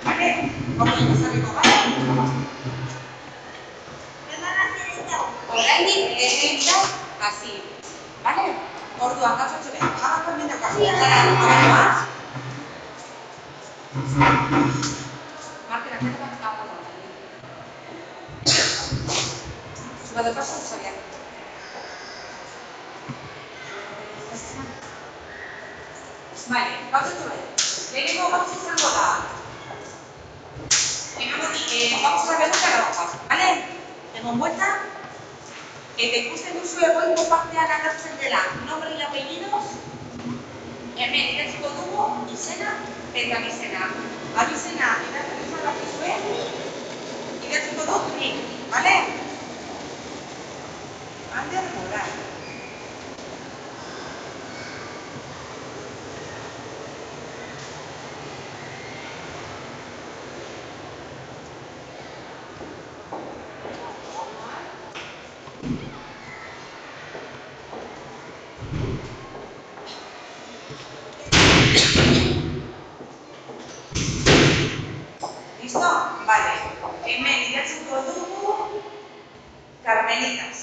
¿Vale? Orduan ezarriko gara. Oraindik eta hasi. ¿Vale? Orduan gauzatxo behar. Jabako hemen daukazu. Orduan. Markera, ¿qué te va a estar hablando? Suba de paso, sabía. Vale, gauzatxo behar. Lehenengo gauza izango da. Vamos a ver la hoja, ¿vale? Egon vuelta. Eta ikusten duzu egoiko partean agertzen dela nombre y apellidos. Hemen idatziko dugu izena eta abizena. Abizena idatziko dakizue. Idatziko dut nik, ¿vale? Ander Moral. ¿Listo? Vale. Hemen idatziko dugu Carmelitas.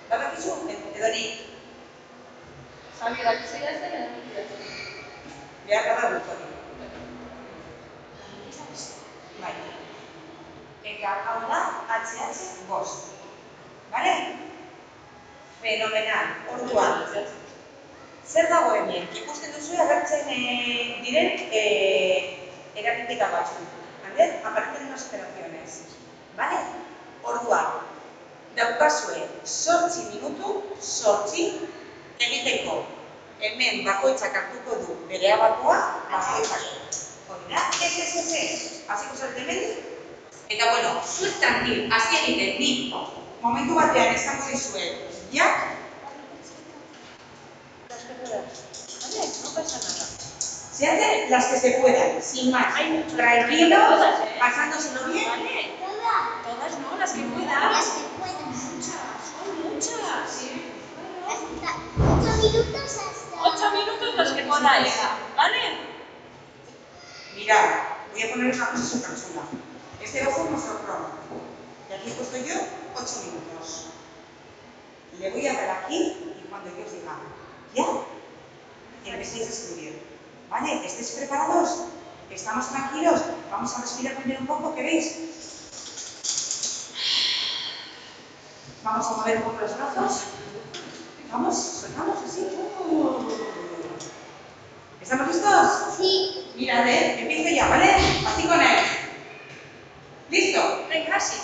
Badakizu? Edo nik. Sabi dakizu idazten edo nik idazten? Behar da dut hori. Bai. Eta hau da HH bost. Bale? Fenomenal. Orduan. Zer dago hemen? Ikusten duzu agertzen diren eragiketa batzuk. Aparecen unas operaciones. ¿Vale? Orduan. Daukazue 8 minutu, 8 egiteko. Hemen bakoitzak hartuko du bere abakoa, bakoitzako. Hori da? Ez. Hasiko zarete hemendik? Eta bueno, zuek tranquil, hasi egiten ni. Momentu batean esango dizuet, ya. Las que puedan. Vale, no pasa nada. Se hace las que se puedan, sin más. Tranquilo, pasándoselo bien. Vale. Todas no, las que puedan. Las que puedan. Son muchas. Sí. 8 minutos hasta... 8 minutos los que podáis. ¿Vale? Mirad, voy a poner una cosa súper chula. Este va a ser nuestro crono. Y aquí he puesto yo 8 minutos. Le voy a dar aquí y cuando yo os diga ya, empecéis a escribir. ¿Vale? ¿Estáis preparados? ¿Estamos tranquilos? Vamos a respirar primero un poco, ¿queréis? Vamos a mover un poco los brazos. Vamos, soltamos así. ¿Estamos listos? Sí. Mirad, empiezo ya, ¿vale? Así con él. ¿Listo? Venga, así.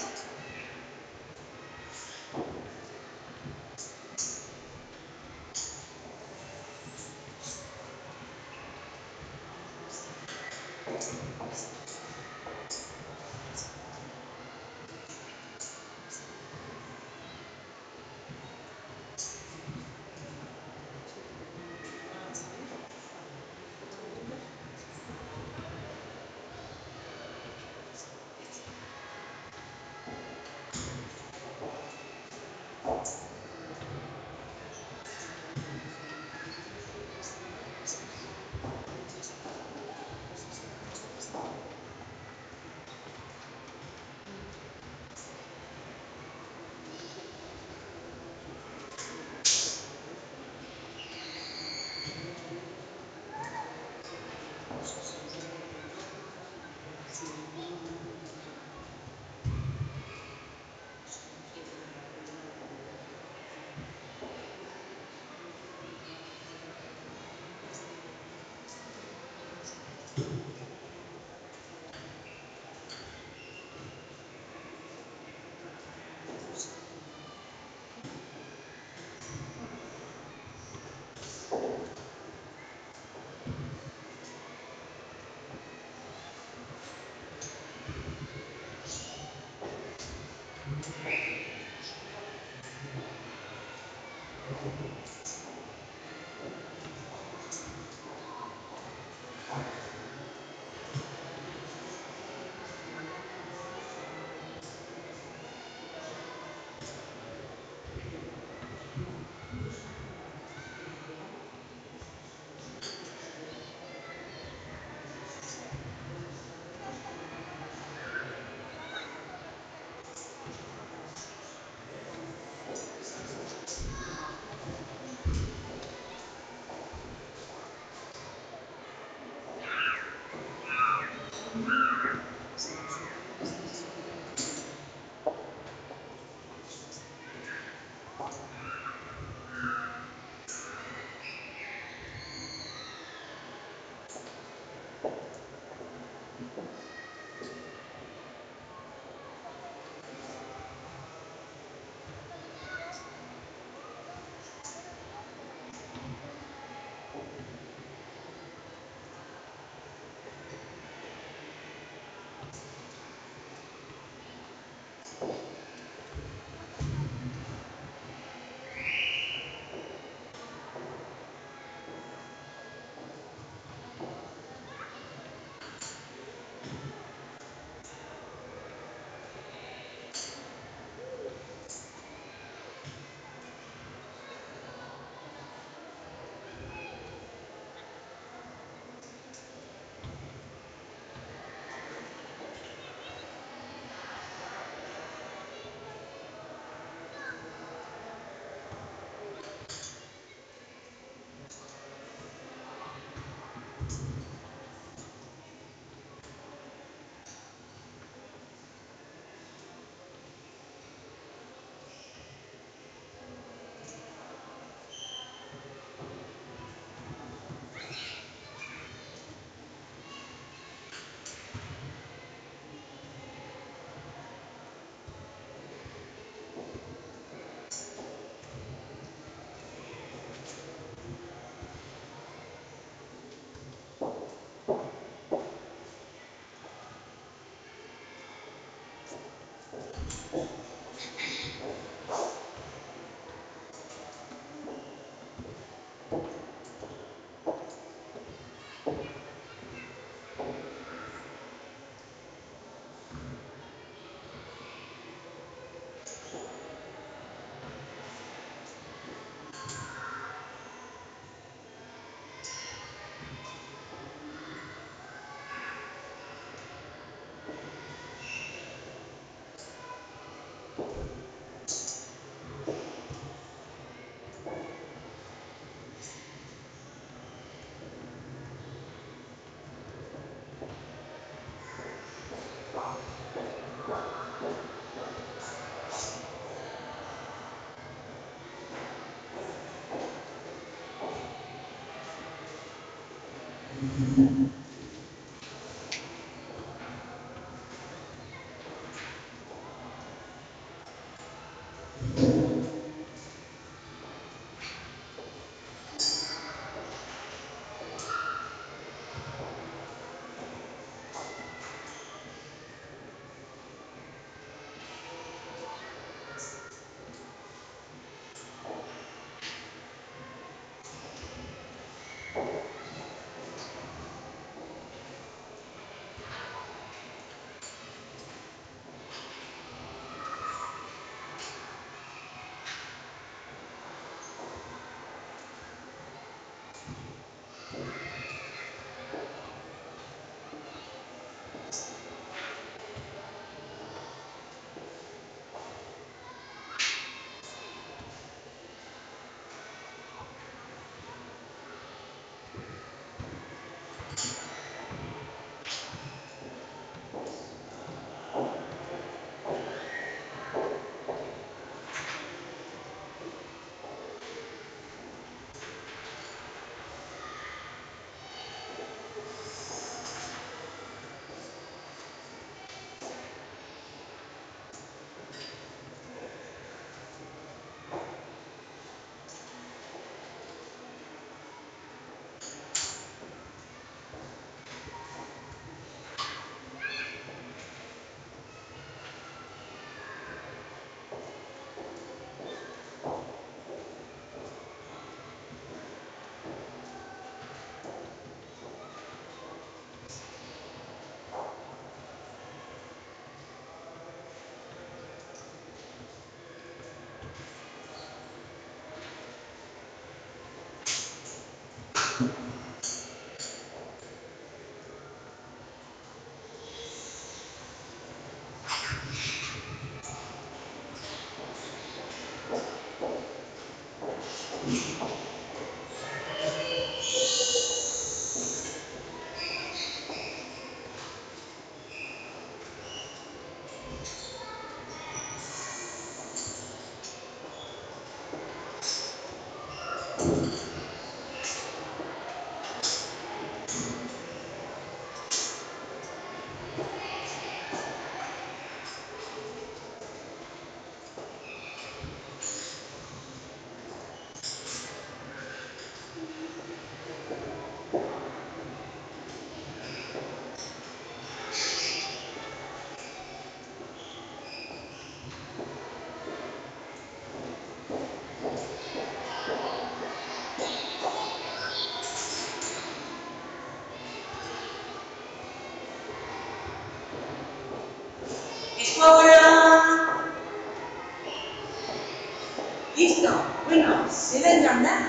¿Se va a engrandar?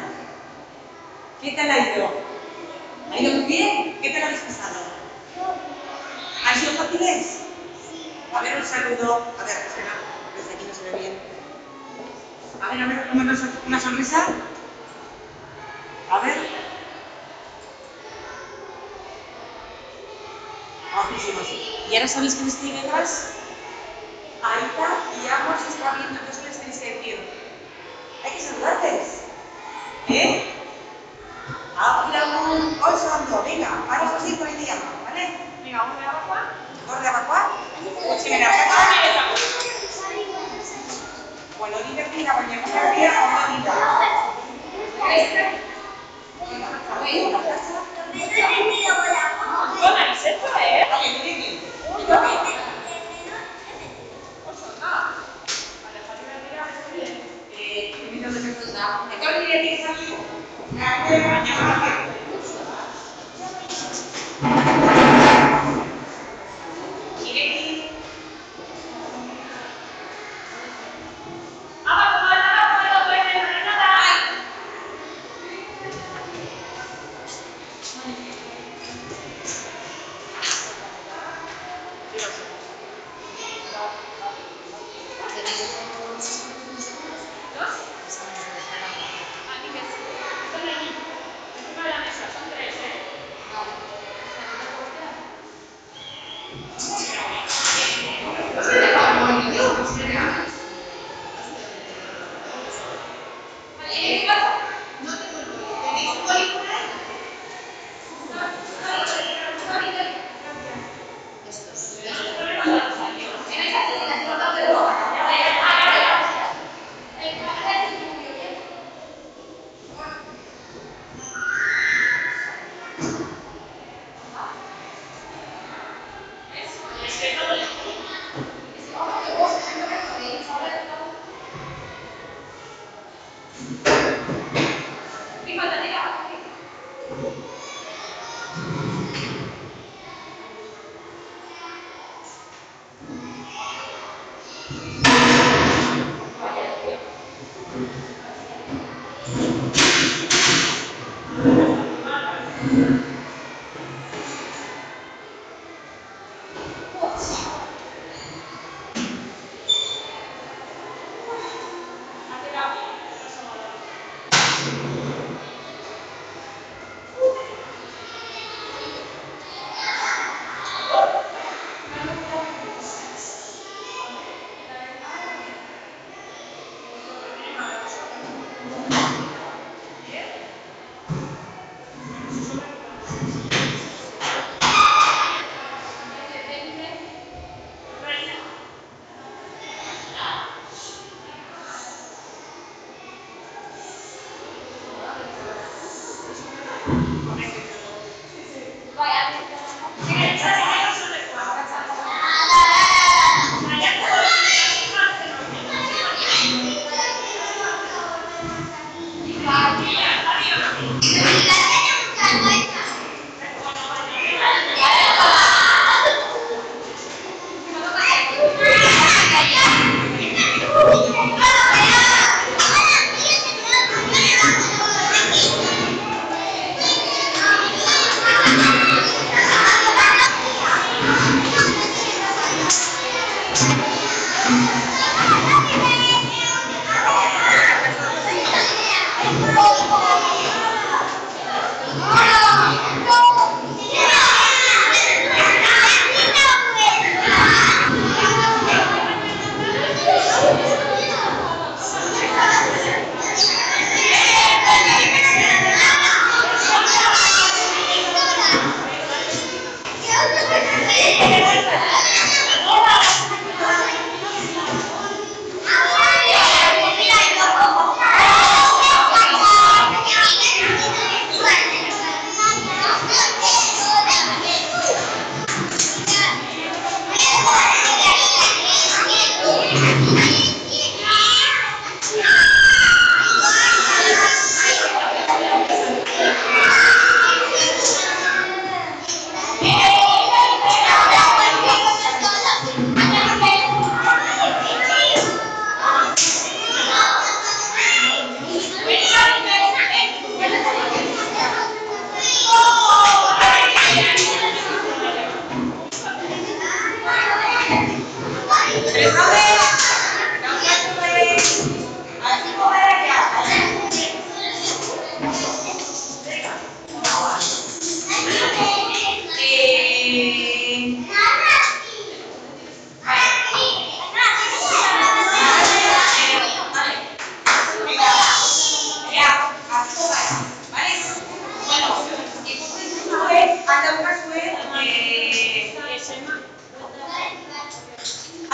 ¿Qué tal ha ido? ¿Ha ido muy bien? ¿Qué tal habéis pasado? ¿Han sido fáciles? A ver, un saludo. A ver, espera, desde aquí no se ve bien. A ver, una sonrisa. A ver. Guapísimos. ¿Y ahora sabéis quién estoy detrás? Aita y Amos está viendo, entonces les tenéis que decir. Hay que saludarles. ¿Eh? Hoy saludando, venga, vamos a seguir con el día, ¿vale? Venga, uno de abajo. ¿Dos de abacuar? Sí, venga, bueno, divertida, baina guztia, ondo dira. Con Aniceto, ¿eh? Oye, Miguel, ¿y tú qué? Etorri diretik izateko. Baina, ireki.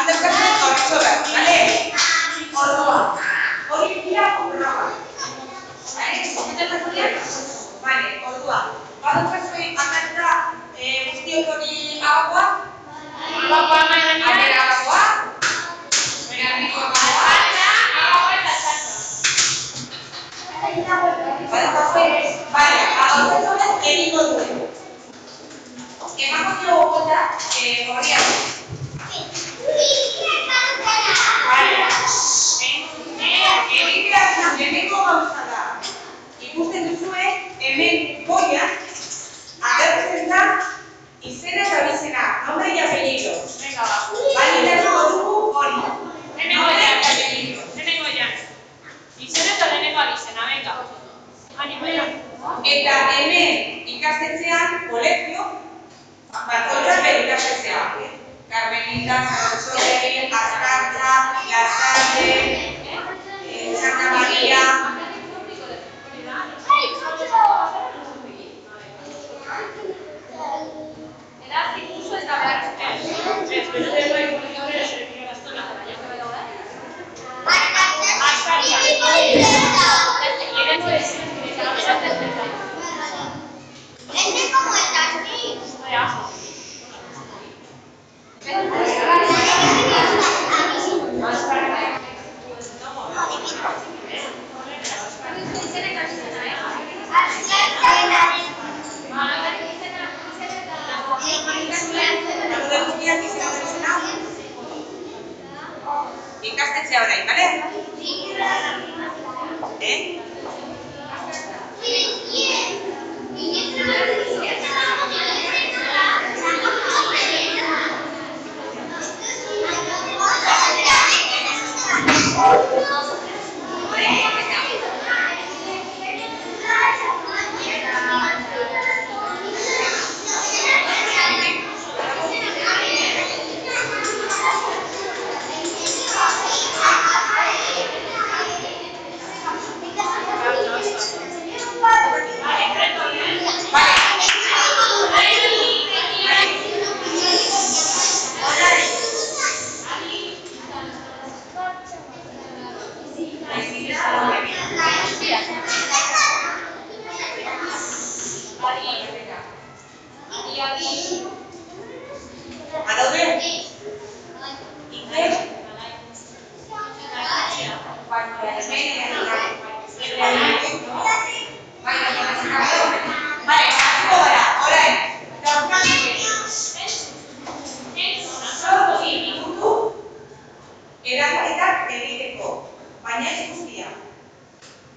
Adaptatzen horretxo behar, bale? Ordua. Hori dira programa. Bale, ordua. Badukazuei amatza guztiok hori agakoa? Agakoa eman ganean? Abera agakoa? Bera niko agakoa? Agakoa eta txatza. Badukazuei? Bale, agakoa egingo duen. Emako diogu gota horriak. Lehenengo gauza da. Ikusten duzue, hemen goian agertzen da izena eta bizena, nombre y apellido. Venga, ba. Balitarko dugu hori. Hemen goian. Izena eta lehenengo abizena, venga. Eta hemen ikastetxean, kolegio, bakoitza bere ikastetxea. Carmelita, Sarosole, Azkartza, Lasarte, Santa Maria. Ikastetxea orain, bale? Eraketak egiteko, baina ez guztia.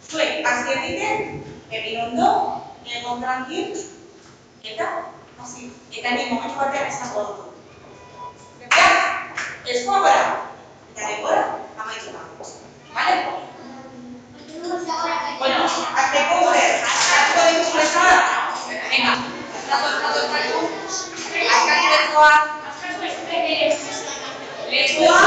Zuek hasi egiten, egin ondo, egon tranquil, eta hasi. Eta ni momentu batean esango dugu. Beraz, eskoa gora, eta denbora amaitu da. Bale? Bueno, azteko zer, azkatuko ditugu lezoa? Venga, azkatu. Lezoa.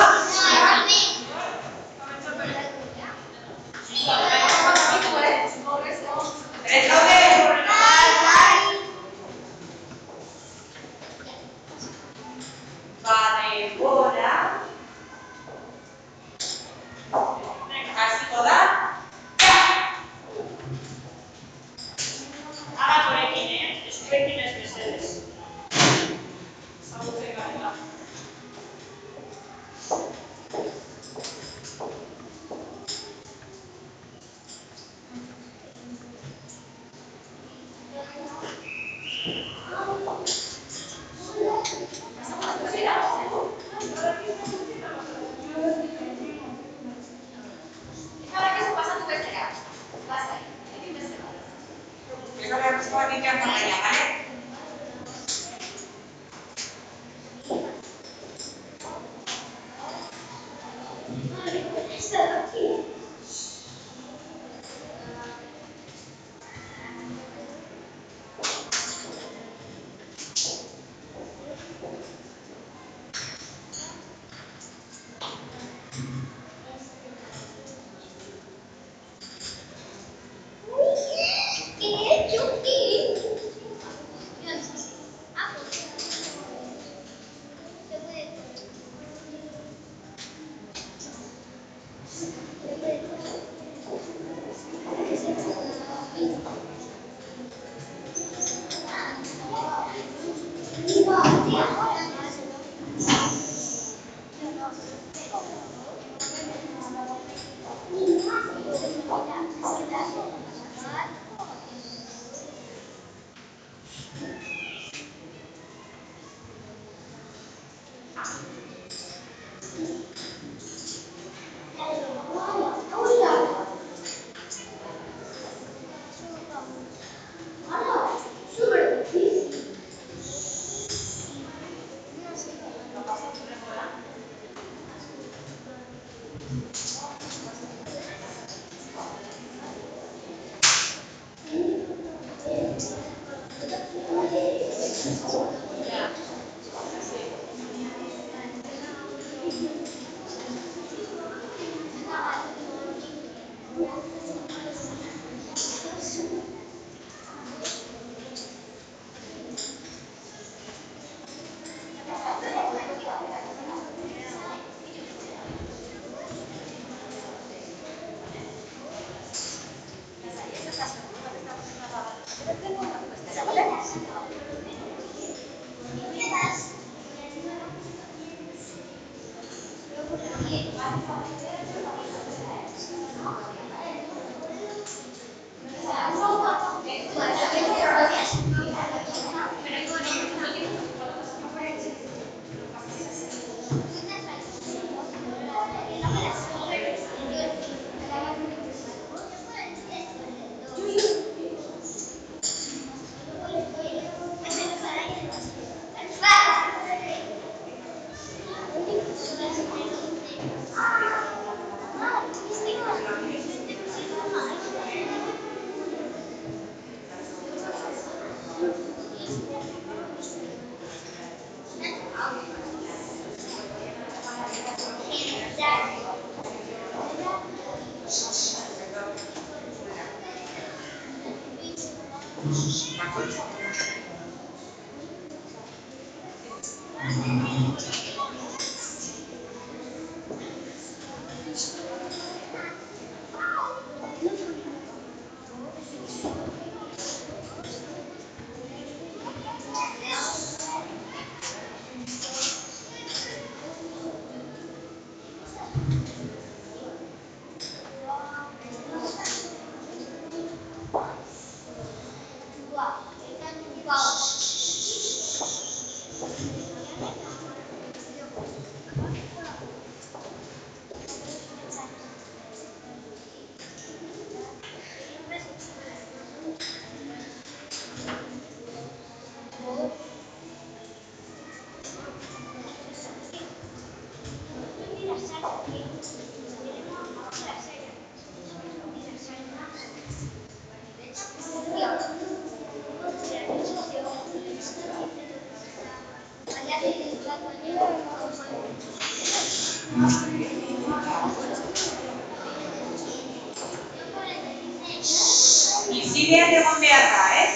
Isidean egon behar da,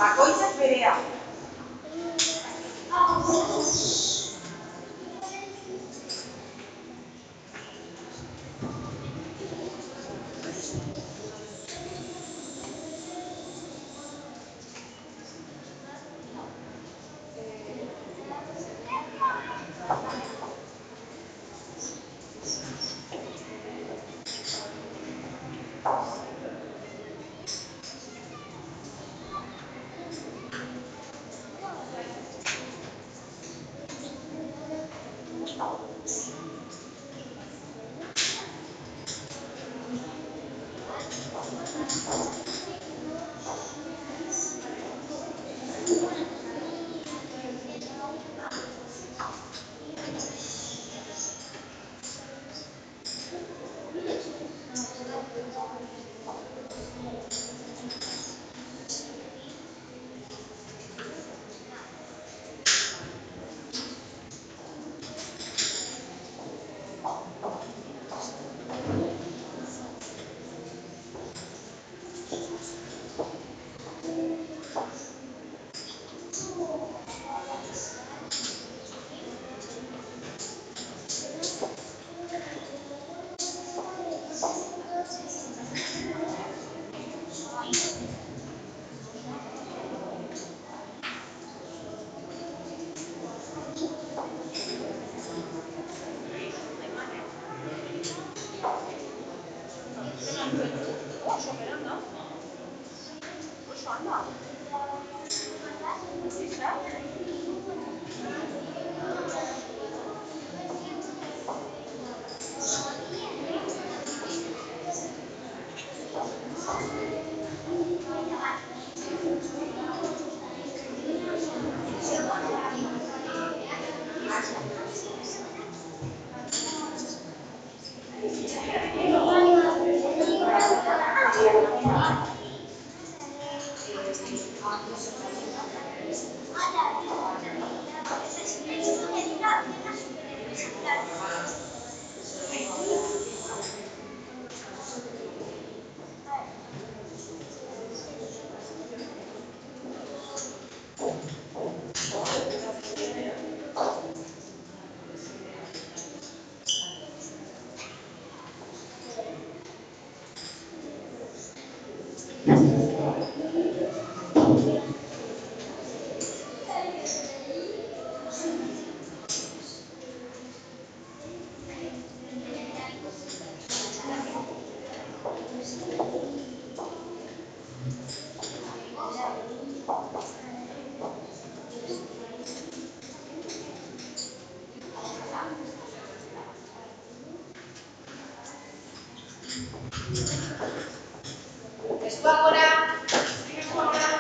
bakoitzak berea. Eskuak gora, eskuak gora.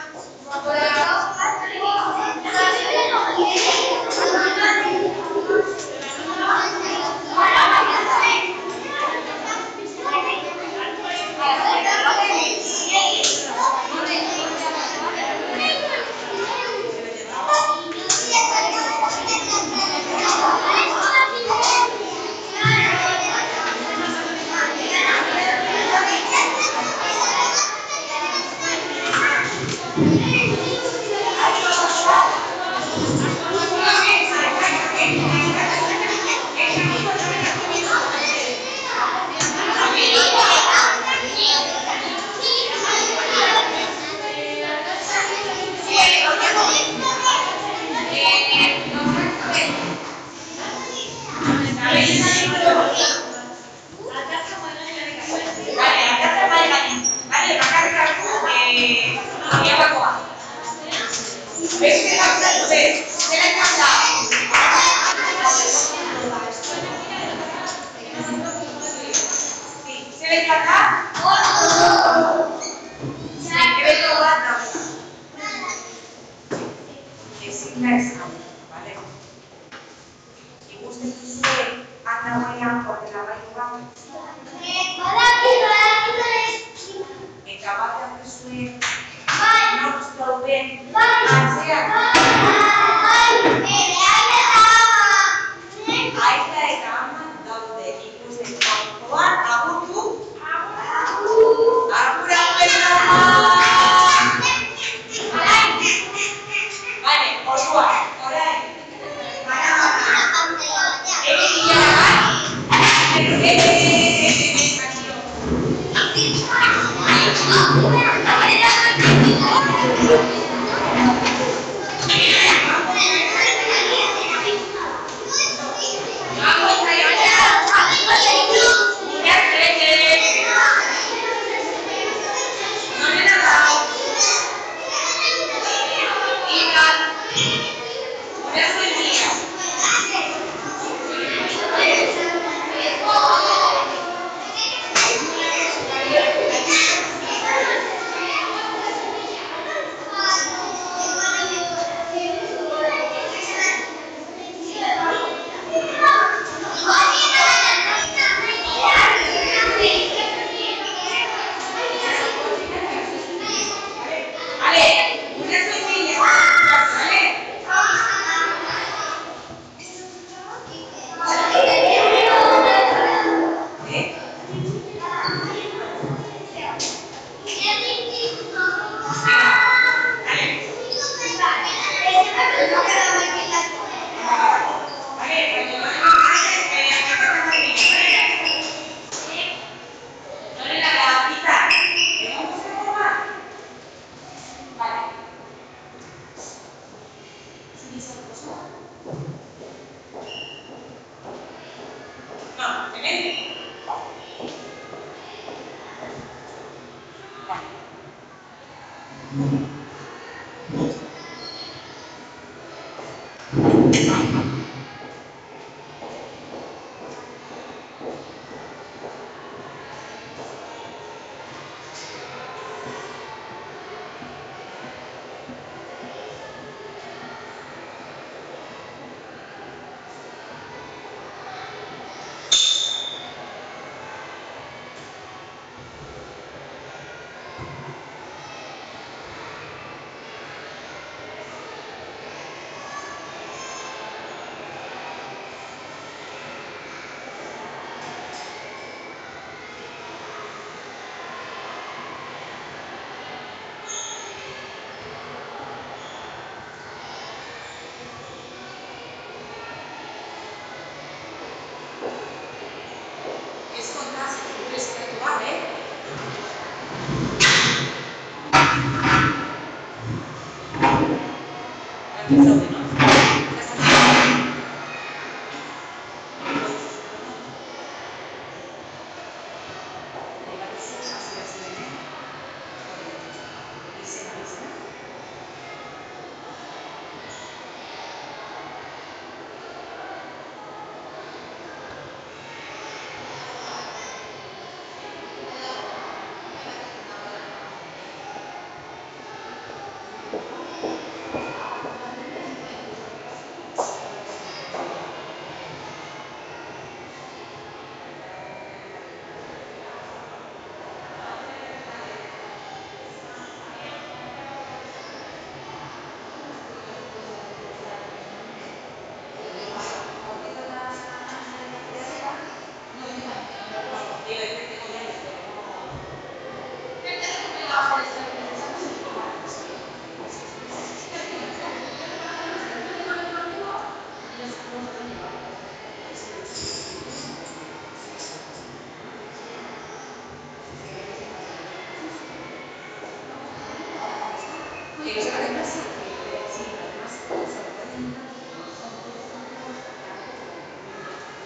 Que lo sepa de clase, sí, pero además se lo pueden dar son todos controlados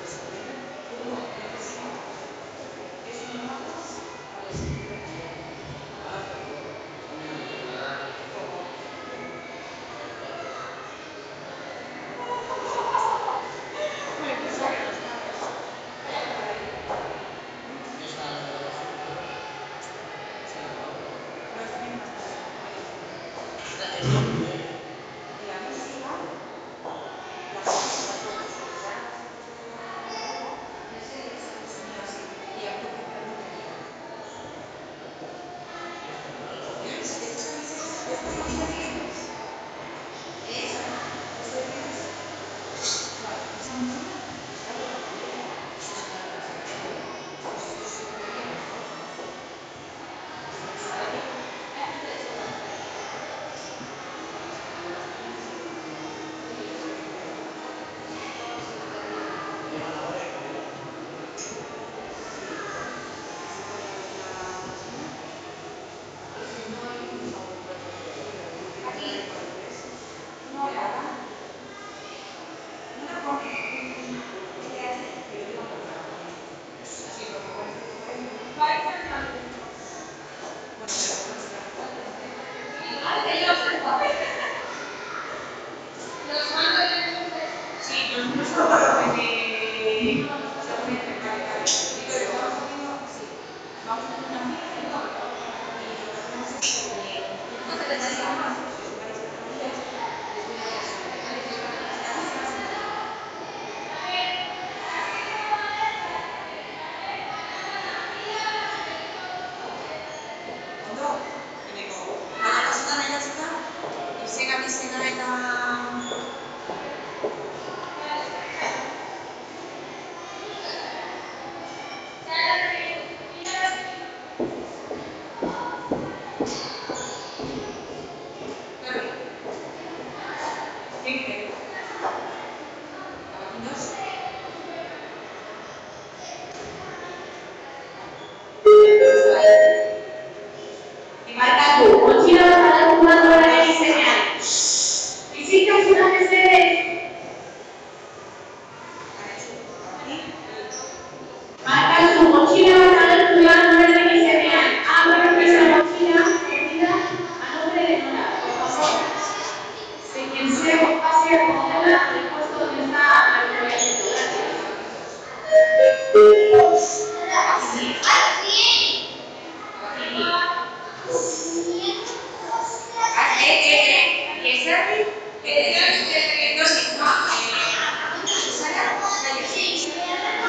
que se pueden uno necesita esos mapas para escribir la música, y a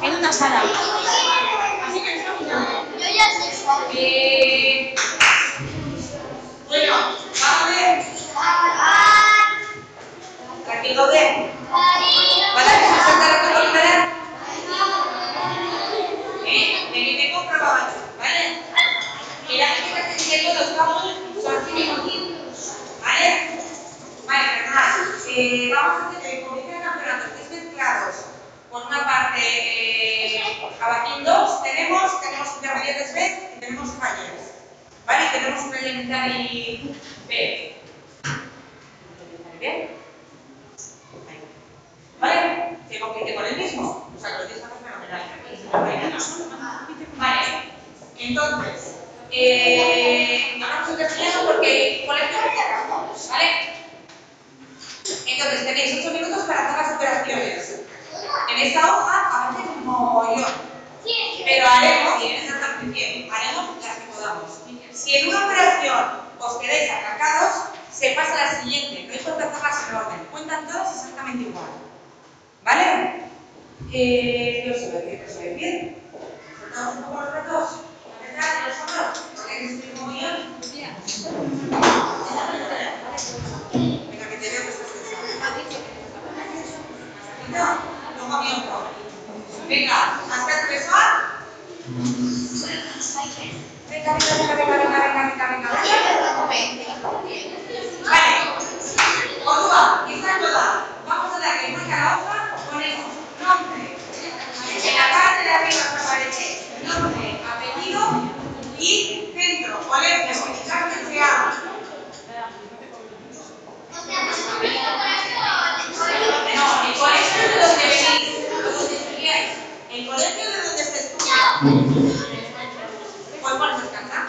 En una sala. Bueno, vamos a ver. Tranquilo, bien. ¿Vale? ¿Se salta la cotorra? Venid de compra para abajo, ¿vale? Y la gente que se quede todos vamos son 5 minutos. ¿Vale? Vale, fenomenal. Vamos a hacer el comité de campeonatos que estén claros. Por una parte, Abaquín 2 tenemos intermediarios B y tenemos fallas. ¿Vale? Tenemos un elementary B. ¿Bien? ¿Vale? Que compite con el mismo. O sea, que lo tienes que hacer fenomenal. Vale. Entonces, hablamos en castellano porque colegio de cerramos, ¿vale? Entonces, tenéis 8 minutos para hacer las operaciones. En esta hoja aparece un mogollón. Pero haremos, y en esta transición, haremos las que podamos. Si en una operación os quedáis atracados, se pasa a la siguiente. No importa hacerlas en orden. Cuentan todas exactamente igual. ¿Vale? ¿Qué os ve bien? ¿Soltamos un poco los retos? ¿Empezar de los hombros? Porque hay que subir un mogollón. Venga, que te veo que estás cansado. No comienzo. Venga, hasta el pesar. Venga. Vale. Orduan, izan toda. Vamos a darle vuelta a la hoja. Ponemos nombre. En la parte de arriba aparece nombre, apellido y centro, colegio, clase sea. No, el colegio es de donde venís, de donde estudiáis. El colegio de donde se estudia. ¿Pues cuál os encanta?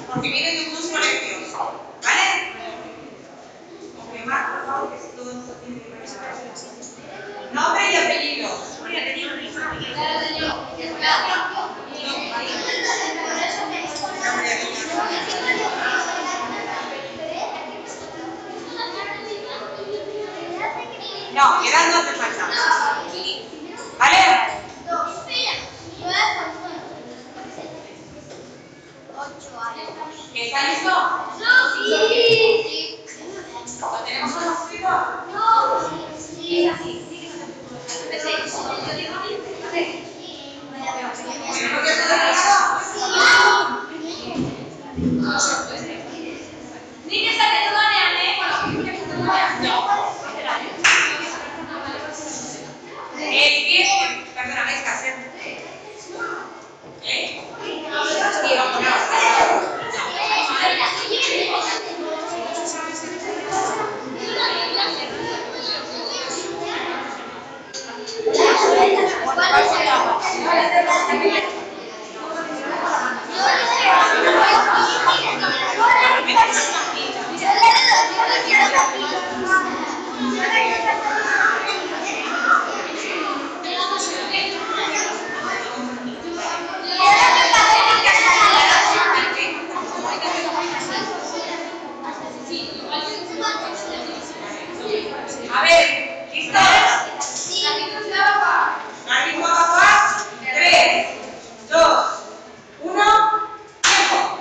Porque vienen de unos colegios, ¿vale? Confirmar, por favor, que si todo esto tiene que ver. Nombre y apellido. No, quedan 2 de falta. ¿Vale? ¿Está listo? ¿Lo tenemos todo escrito? Es así. ¿Tenemos que todo arreglado? Ni que se te donean, bueno, que se te donean. No. Perdona, es caser. A ver, ¿listos? Sí. Ritmo papá. 3, 2, 1, tiempo.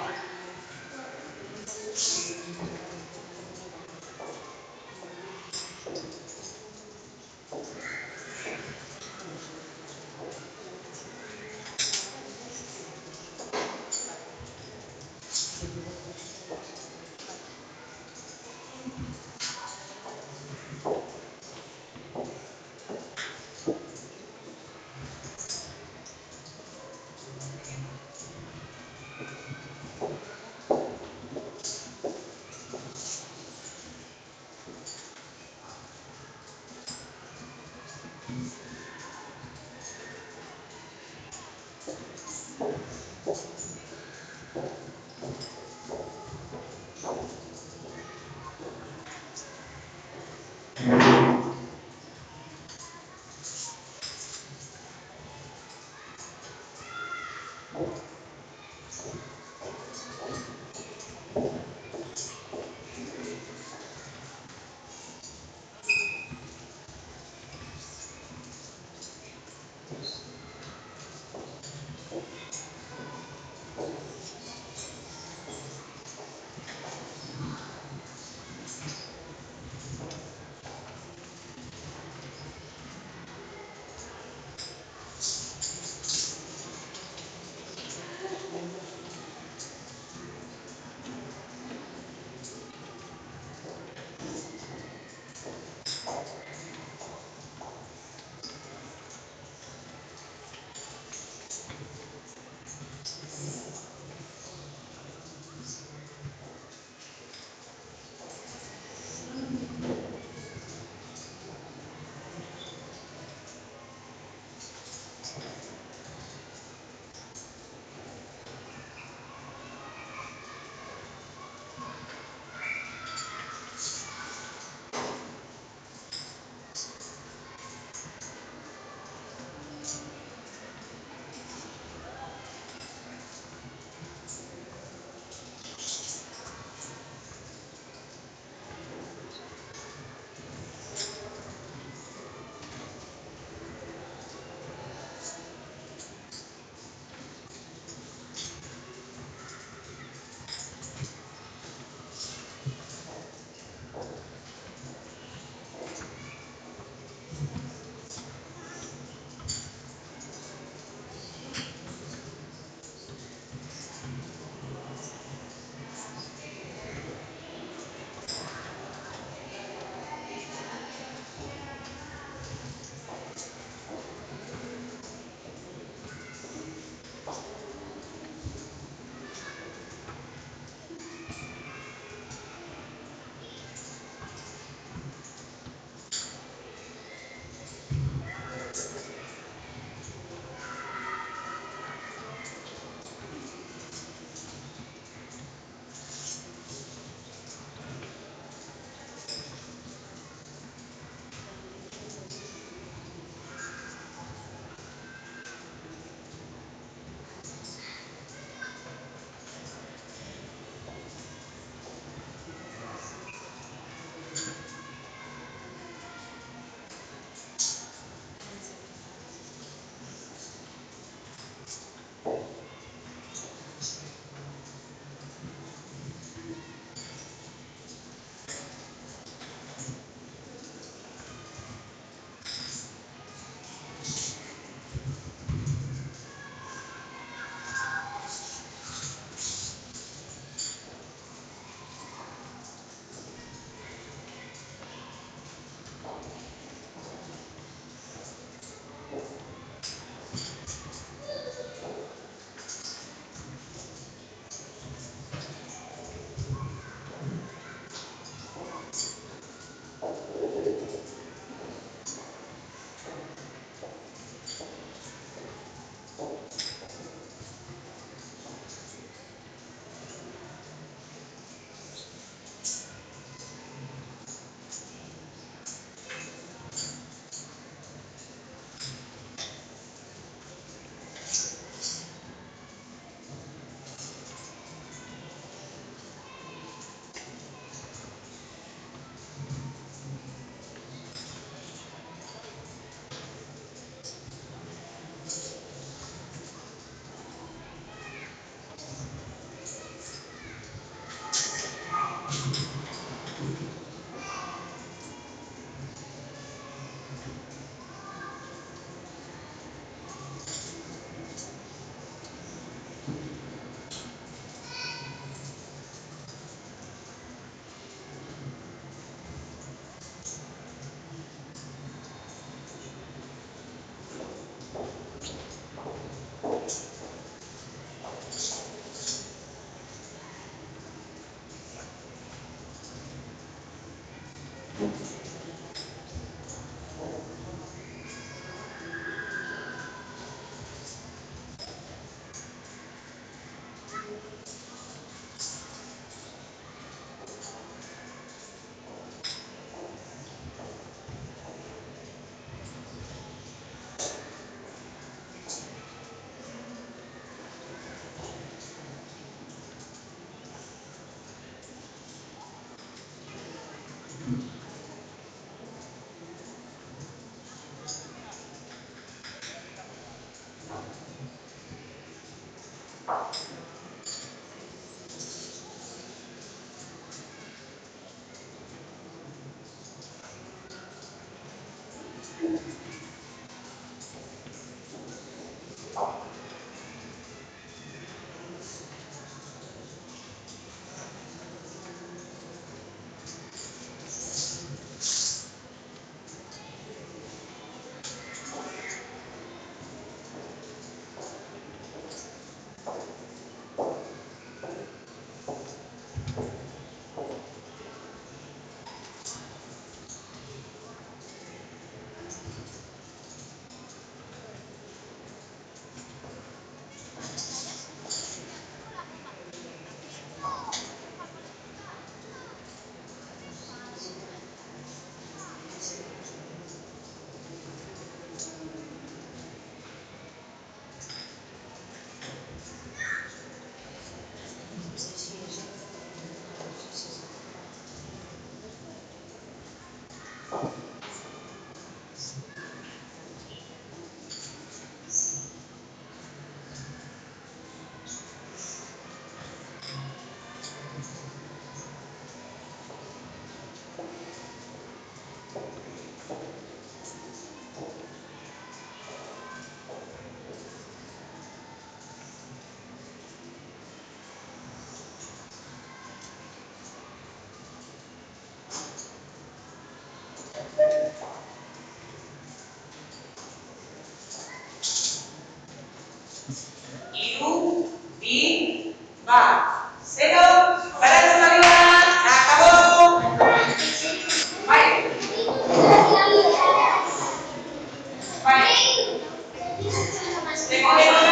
Hiru, bi, bat, 0, para totalidad, acabó. Vale. Vale. Tengo que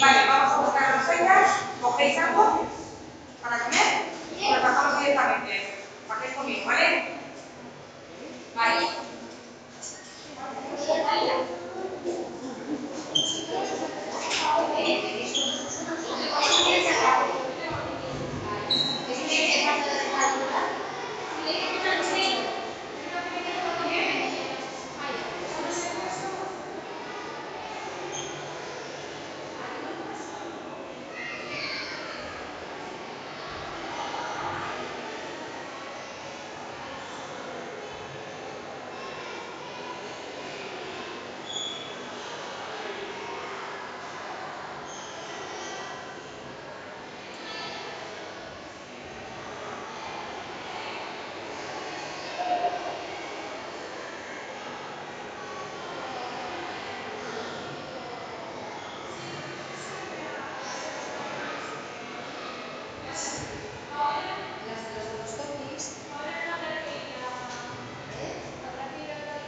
vale, vamos a buscar las recetas. ¿Cogéis algo para comer? Y lo pasamos directamente. Hacéis conmigo, ¿vale? Vale.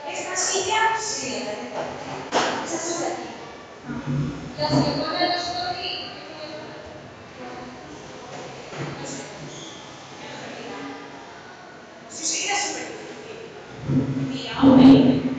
¿Esta silla? Sí, esa silla aquí. Las que ponen los toquis. No sé. Que no me diga. Pues eso era súper difícil. Mira, hombre.